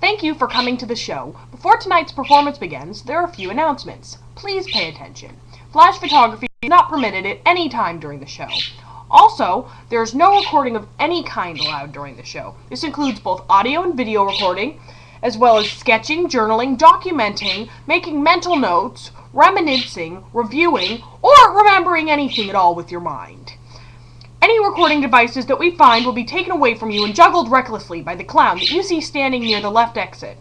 Thank you for coming to the show. Before tonight's performance begins, there are a few announcements. Please pay attention. Flash photography is not permitted at any time during the show. Also, there is no recording of any kind allowed during the show. This includes both audio and video recording, as well as sketching, journaling, documenting, making mental notes, reminiscing, reviewing, or remembering anything at all with your mind. Any recording devices that we find will be taken away from you and juggled recklessly by the clown that you see standing near the left exit.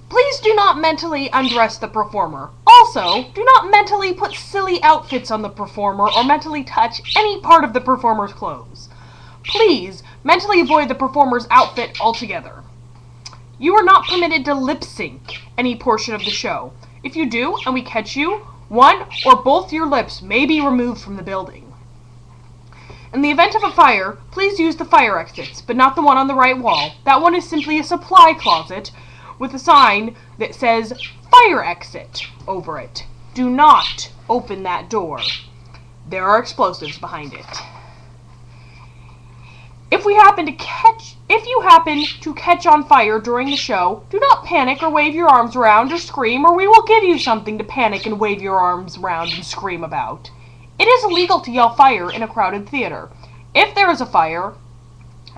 Please do not mentally undress the performer. Also, do not mentally put silly outfits on the performer or mentally touch any part of the performer's clothes. Please mentally avoid the performer's outfit altogether. You are not permitted to lip sync any portion of the show. If you do, and we catch you, one or both your lips may be removed from the building. In the event of a fire, please use the fire exits, but not the one on the right wall. That one is simply a supply closet with a sign that says fire exit over it. Do not open that door. There are explosives behind it. If you happen to catch on fire during the show, do not panic or wave your arms around or scream, or we will give you something to panic and wave your arms around and scream about. It is illegal to yell fire in a crowded theater. If there is a fire,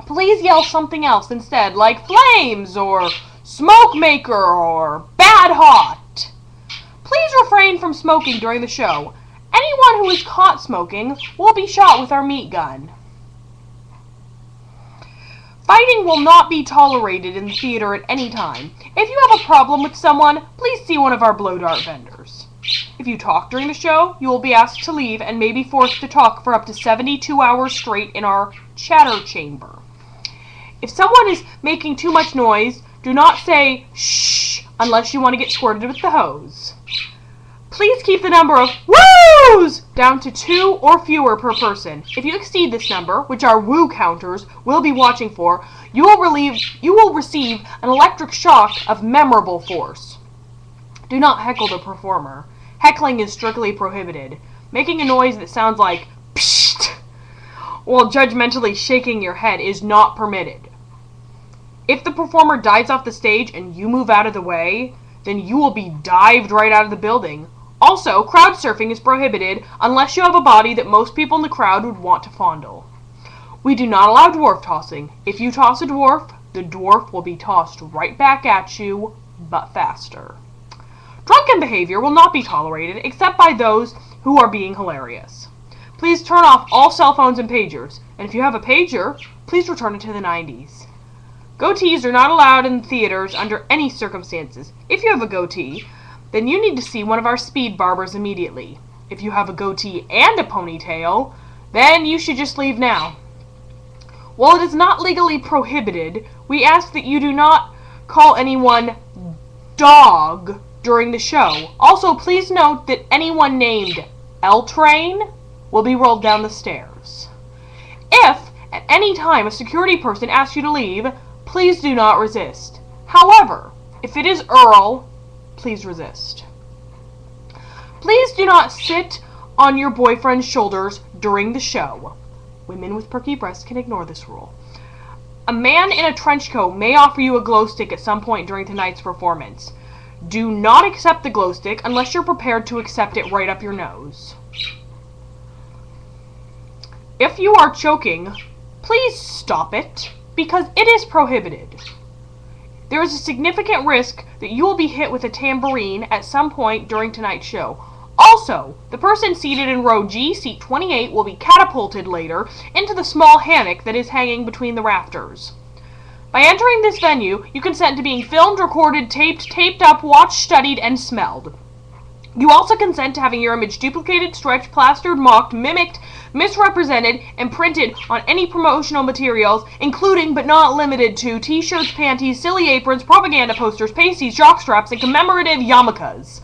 please yell something else instead, like flames or smoke maker or bad hot. Please refrain from smoking during the show. Anyone who is caught smoking will be shot with our meat gun. Fighting will not be tolerated in the theater at any time. If you have a problem with someone, please see one of our blow dart vendors. If you talk during the show, you will be asked to leave and may be forced to talk for up to 72 hours straight in our chatter chamber. If someone is making too much noise, do not say shh unless you want to get squirted with the hose. Please keep the number of woos down to 2 or fewer per person. If you exceed this number, which our woo counters will be watching for, you will receive an electric shock of memorable force. Do not heckle the performer. Heckling is strictly prohibited. Making a noise that sounds like psht while judgmentally shaking your head is not permitted. If the performer dives off the stage and you move out of the way, then you will be dived right out of the building. Also, crowd surfing is prohibited unless you have a body that most people in the crowd would want to fondle. We do not allow dwarf tossing. If you toss a dwarf, the dwarf will be tossed right back at you, but faster. Drunken behavior will not be tolerated except by those who are being hilarious. Please turn off all cell phones and pagers, and if you have a pager, please return it to the 90s. Goatees are not allowed in theaters under any circumstances. If you have a goatee, then you need to see one of our speed barbers immediately. If you have a goatee and a ponytail, then you should just leave now. While it is not legally prohibited, we ask that you do not call anyone dog during the show. Also, please note that anyone named L-Train will be rolled down the stairs. If, at any time, a security person asks you to leave, please do not resist. However, if it is Earl, please resist. Please do not sit on your boyfriend's shoulders during the show. Women with perky breasts can ignore this rule. A man in a trench coat may offer you a glow stick at some point during tonight's performance. Do not accept the glow stick unless you're prepared to accept it right up your nose. If you are choking, please stop it, because it is prohibited. There is a significant risk that you will be hit with a tambourine at some point during tonight's show. Also, the person seated in row G, seat 28, will be catapulted later into the small hammock that is hanging between the rafters. By entering this venue, you consent to being filmed, recorded, taped up, watched, studied, and smelled. You also consent to having your image duplicated, stretched, plastered, mocked, mimicked, misrepresented, and printed on any promotional materials, including but not limited to t-shirts, panties, silly aprons, propaganda posters, pasties, jockstraps, and commemorative yarmulkes.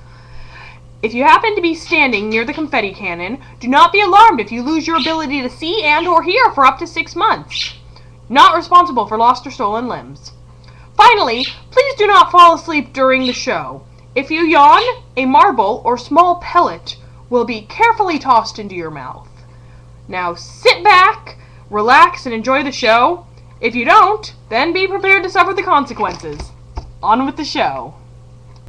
If you happen to be standing near the confetti cannon, do not be alarmed if you lose your ability to see and or hear for up to 6 months. Not responsible for lost or stolen limbs. Finally, please do not fall asleep during the show. If you yawn, a marble or small pellet will be carefully tossed into your mouth. Now sit back, relax, and enjoy the show. If you don't, then be prepared to suffer the consequences. On with the show.